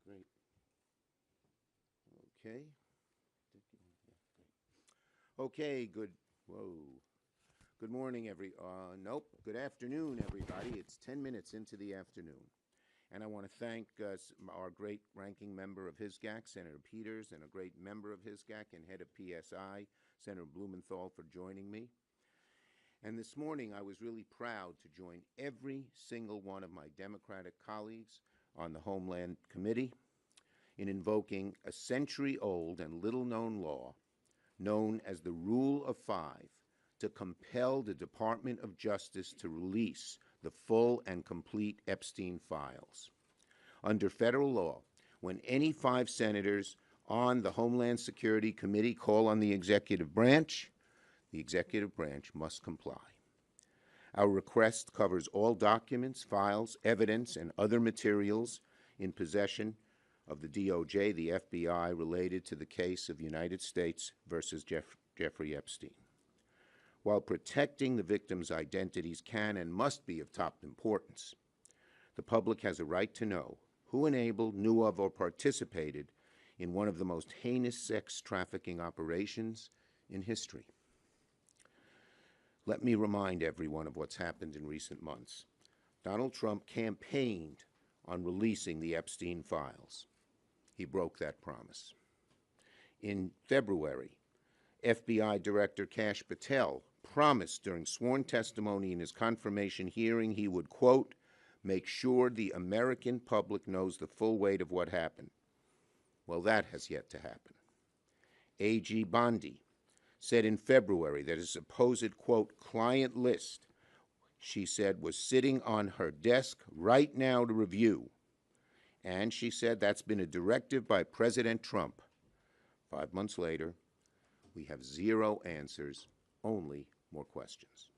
Great. Okay. Okay, Good morning, nope. Good afternoon, everybody. It's 10 minutes into the afternoon. And I want to thank our great ranking member of his GAC, Senator Peters, and a great member of his GAC and head of PSI, Senator Blumenthal, for joining me. And this morning, I was really proud to join every single one of my Democratic colleagues on the Homeland Committee in invoking a century-old and little-known law known as the Rule of Five to compel the Department of Justice to release the full and complete Epstein files. Under federal law, when any 5 senators on the Homeland Security Committee call on the executive branch must comply. Our request covers all documents, files, evidence, and other materials in possession of the DOJ, the FBI, related to the case of United States versus Jeffrey Epstein. While protecting the victims' identities can and must be of top importance, the public has a right to know who enabled, knew of, or participated in one of the most heinous sex trafficking operations in history. Let me remind everyone of what's happened in recent months. Donald Trump campaigned on releasing the Epstein files. He broke that promise. In February, FBI Director Kash Patel promised during sworn testimony in his confirmation hearing he would, quote, make sure the American public knows the full weight of what happened. Well, that has yet to happen. A.G. Bondi said in February that his supposed, quote, client list, she said, was sitting on her desk right now to review. And she said that's been a directive by President Trump. 5 months later, we have 0 answers, only more questions.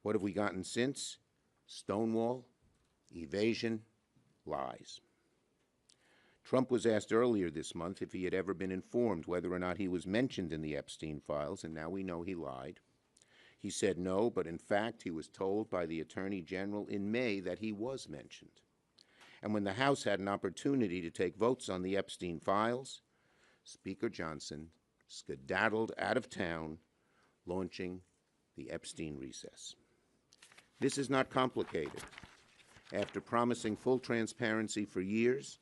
What have we gotten since? Stonewall, evasion, lies. Trump was asked earlier this month if he had ever been informed whether or not he was mentioned in the Epstein files, and now we know he lied. He said no, but in fact he was told by the Attorney General in May that he was mentioned. And when the House had an opportunity to take votes on the Epstein files, Speaker Johnson skedaddled out of town, launching the Epstein recess. This is not complicated. After promising full transparency for years,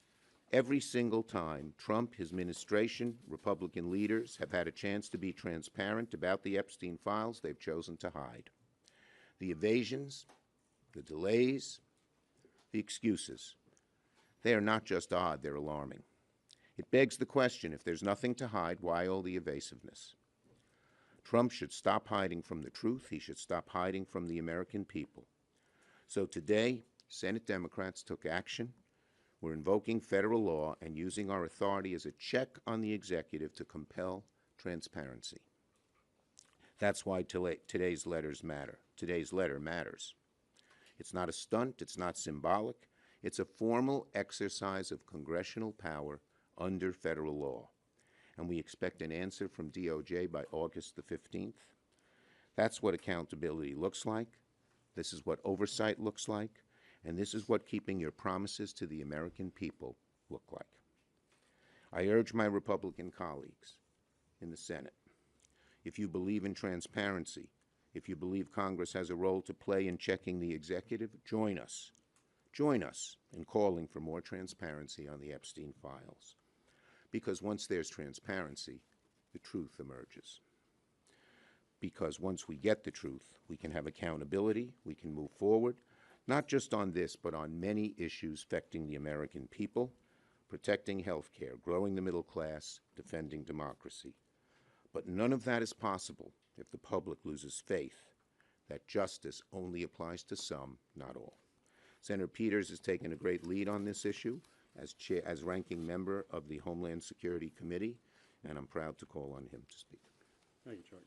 every single time Trump, his administration, Republican leaders have had a chance to be transparent about the Epstein files, they've chosen to hide. The evasions, the delays, the excuses, they are not just odd, they're alarming. It begs the question, if there's nothing to hide, why all the evasiveness? Trump should stop hiding from the truth. He should stop hiding from the American people. So today, Senate Democrats took action. We're invoking federal law and using our authority as a check on the executive to compel transparency. That's why today's letter matters. It's not a stunt. It's not symbolic. It's a formal exercise of congressional power under federal law. And we expect an answer from DOJ by August the 15th. That's what accountability looks like. This is what oversight looks like. And this is what keeping your promises to the American people look like. I urge my Republican colleagues in the Senate, if you believe in transparency, if you believe Congress has a role to play in checking the executive, join us. Join us in calling for more transparency on the Epstein files. Because once there's transparency, the truth emerges. Because once we get the truth, we can have accountability, we can move forward, not just on this, but on many issues affecting the American people, protecting health care, growing the middle class, defending democracy. But none of that is possible if the public loses faith that justice only applies to some, not all. Senator Peters has taken a great lead on this issue as ranking member of the Homeland Security Committee, and I'm proud to call on him to speak. Thank you, Chuck.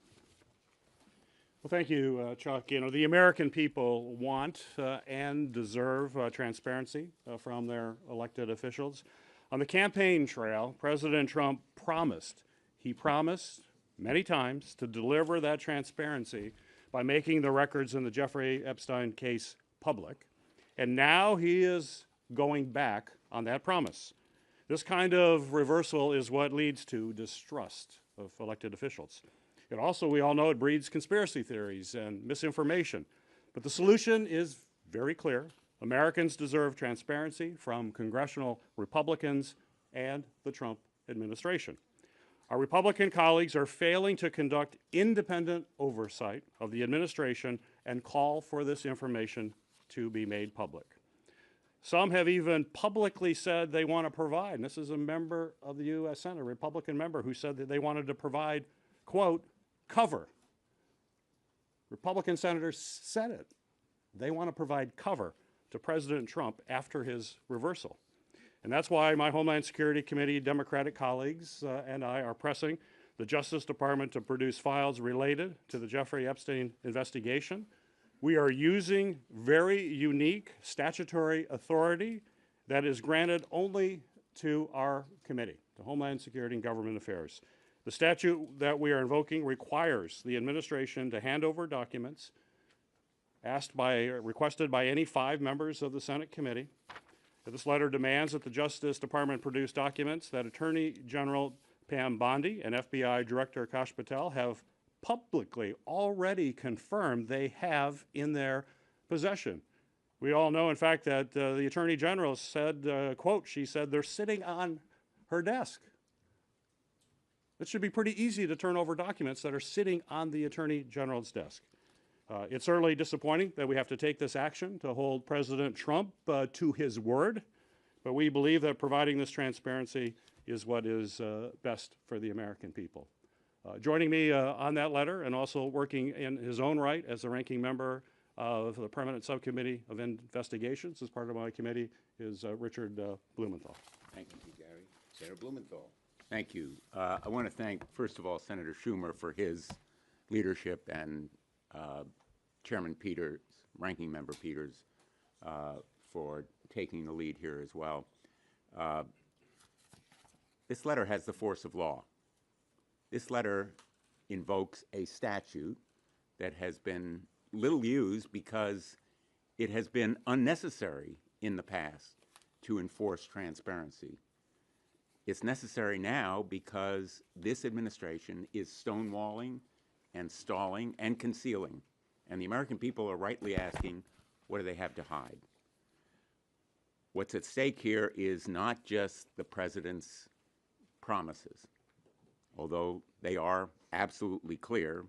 Well, thank you, Chuck. You know, the American people want and deserve transparency from their elected officials. On the campaign trail, President Trump promised many times to deliver that transparency by making the records in the Jeffrey Epstein case public. And now he is going back on that promise. This kind of reversal is what leads to distrust of elected officials. It also, we all know, it breeds conspiracy theories and misinformation. But the solution is very clear. Americans deserve transparency from congressional Republicans and the Trump administration. Our Republican colleagues are failing to conduct independent oversight of the administration and call for this information to be made public. Some have even publicly said they want to provide, and this is a member of the U.S. Senate, a Republican member, who said that they wanted to provide, quote, cover. Republican senators said it. They want to provide cover to President Trump after his reversal. And that's why my Homeland Security Committee Democratic colleagues and I are pressing the Justice Department to produce files related to the Jeffrey Epstein investigation. We are using very unique statutory authority that is granted only to our committee, the Homeland Security and Government Affairs. The statute that we are invoking requires the administration to hand over documents requested by any 5 members of the Senate committee. This letter demands that the Justice Department produce documents that Attorney General Pam Bondi and FBI Director Akash Patel have publicly already confirmed they have in their possession. We all know, in fact, that the Attorney General said, quote, she said, they're sitting on her desk. It should be pretty easy to turn over documents that are sitting on the Attorney General's desk. It's certainly disappointing that we have to take this action to hold President Trump to his word, but we believe that providing this transparency is what is best for the American people. Joining me on that letter and also working in his own right as the ranking member of the Permanent Subcommittee of Investigations as part of my committee is Richard Blumenthal. Thank you, Gary. Senator Blumenthal. Thank you. I want to thank, first of all, Senator Schumer for his leadership and Chairman Peters, Ranking Member Peters, for taking the lead here as well. This letter has the force of law. This letter invokes a statute that has been little used because it has been unnecessary in the past to enforce transparency. It's necessary now because this administration is stonewalling and stalling and concealing. And the American people are rightly asking, what do they have to hide? What's at stake here is not just the president's promises, although they are absolutely clear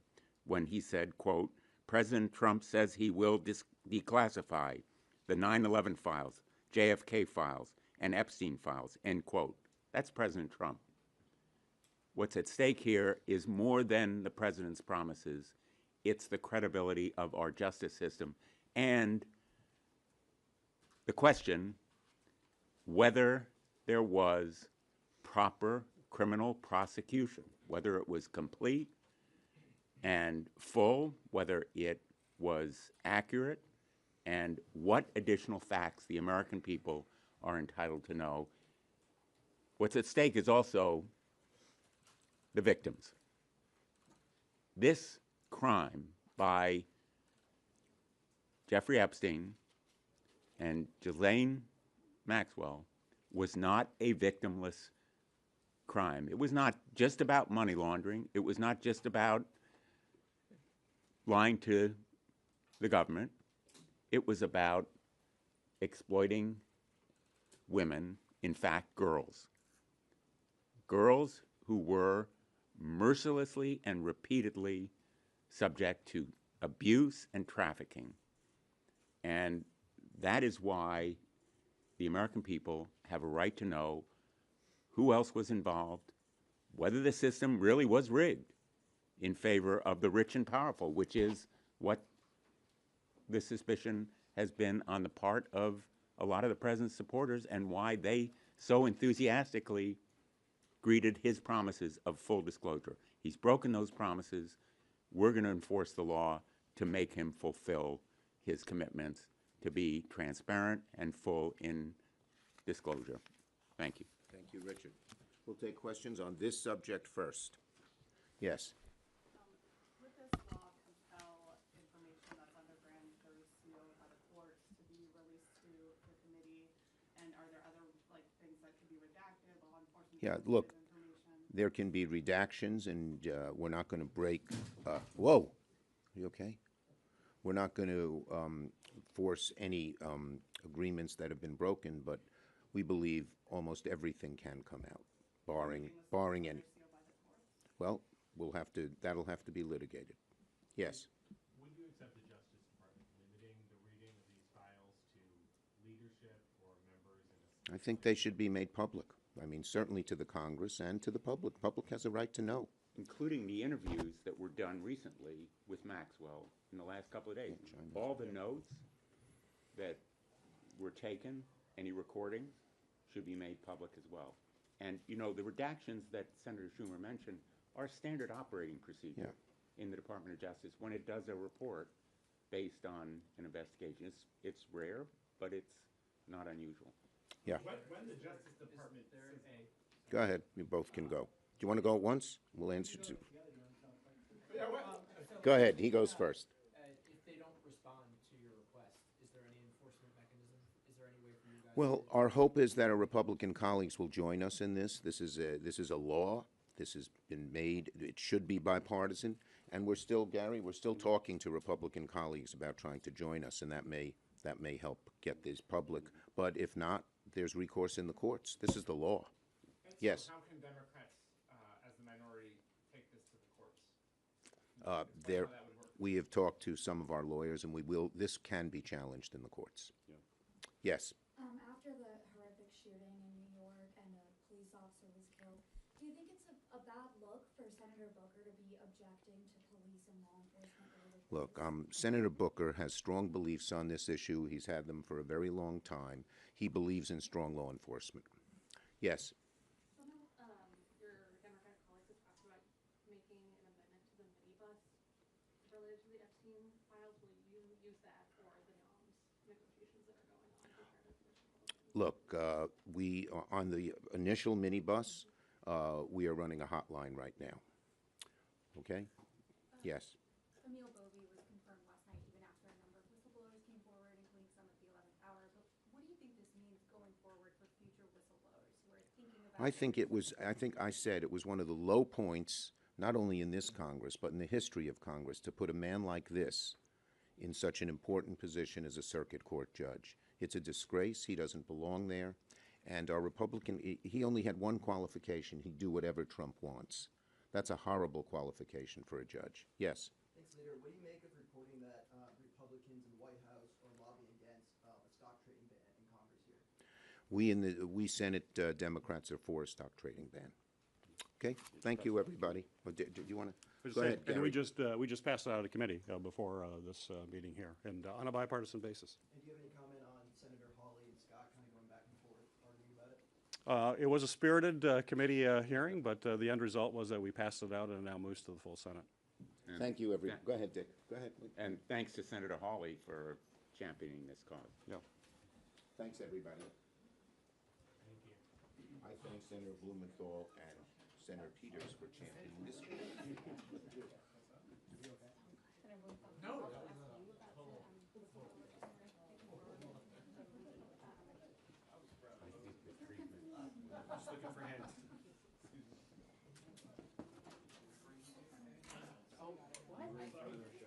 when he said, quote, President Trump says he will declassify the 9/11 files, JFK files, and Epstein files, end quote. That's President Trump. What's at stake here is more than the president's promises. It's the credibility of our justice system and the question whether there was proper criminal prosecution, whether it was complete and full, whether it was accurate, and what additional facts the American people are entitled to know. What's at stake is also the victims. This crime by Jeffrey Epstein and Ghislaine Maxwell was not a victimless crime. It was not just about money laundering. It was not just about lying to the government. It was about exploiting women, in fact, girls. Girls who were mercilessly and repeatedly subject to abuse and trafficking. And that is why the American people have a right to know who else was involved, whether the system really was rigged in favor of the rich and powerful, which is what the suspicion has been on the part of a lot of the president's supporters and why they so enthusiastically greeted his promises of full disclosure. He's broken those promises. We're going to enforce the law to make him fulfill his commitments to be transparent and full in disclosure. Thank you. Thank you, Richard. We'll take questions on this subject first. Yes. Would this law compel information that's under grand jury seal by the courts to be released to the committee? Yeah, look, there can be redactions, and we're not going to break. Whoa, are you okay? We're not going to force any agreements that have been broken, but we believe almost everything can come out, barring any. Well, that'll have to be litigated. Yes. Would you accept the Justice Department limiting the reading of these files to leadership or members in a? I think they should be made public. I mean, certainly to the Congress and to the public. Public has a right to know. Including the interviews that were done recently with Maxwell in the last couple of days. All the notes that were taken, any recordings, should be made public as well. And, you know, the redactions that Senator Schumer mentioned are standard operating procedure in the Department of Justice when it does a report based on an investigation. It's rare, but it's not unusual. Yeah. When the Justice Department Go ahead. You both can go. Do you want to go at once? We'll answer to. Go ahead. He goes first. If they don't respond to your request, is there any enforcement mechanism? Is there any way for you guys? Well, our hope is that our Republican colleagues will join us in this. This is a law. This has been made. It should be bipartisan, and we're still, Gary, we're still talking to Republican colleagues about trying to join us, and that may help get this public. But if not, there's recourse in the courts. This is the law. Yes. How can Democrats, as the minority, take this to the courts? There, How that would work? we have talked to some of our lawyers, and this can be challenged in the courts. Yes. After the horrific shooting in New York and a police officer was killed, do you think it's a bad look for Senator Booker to be objecting to police and law enforcement? Look, Senator Booker has strong beliefs on this issue. He's had them for a very long time. He believes in strong law enforcement. Yes. Some of your Democratic colleagues have talked about making an amendment to the minibus related to the Epstein files. Will you use that for the negotiations that are going on to try to push Republicans? Look, on the initial minibus, we are running a hotline right now. Okay? Yes. Emil Bovee was confirmed last night, even after a number of whistleblowers came forward, including some at the 11th hour. But what do you think this means going forward for future whistleblowers who are thinking about? I think I said it was one of the low points, not only in this Congress, but in the history of Congress, to put a man like this in such an important position as a circuit court judge. It's a disgrace. He doesn't belong there. And our Republican, he only had one qualification. He'd do whatever Trump wants. That's a horrible qualification for a judge. Yes. Thanks, Leader. What do you make of reporting that Republicans in the White House are lobbying against a stock trading ban in Congress here? We Senate Democrats are for a stock trading ban. Okay. Thank you, everybody. Do you want to go ahead, And Gary? we just passed it out of committee before this meeting here, and on a bipartisan basis. And do you have any comment on Senator Hawley and Scott kind of going back and forth arguing about it? It was a spirited committee hearing, but the end result was that we passed it out and it now moves to the full Senate. Thank you, everyone. Go ahead, Dick. Go ahead. And thanks to Senator Hawley for championing this cause. Yeah. Thanks, everybody. Thank you. I thank Senator Blumenthal and Senator Peters for championing this. Just looking for hands. Oh, what?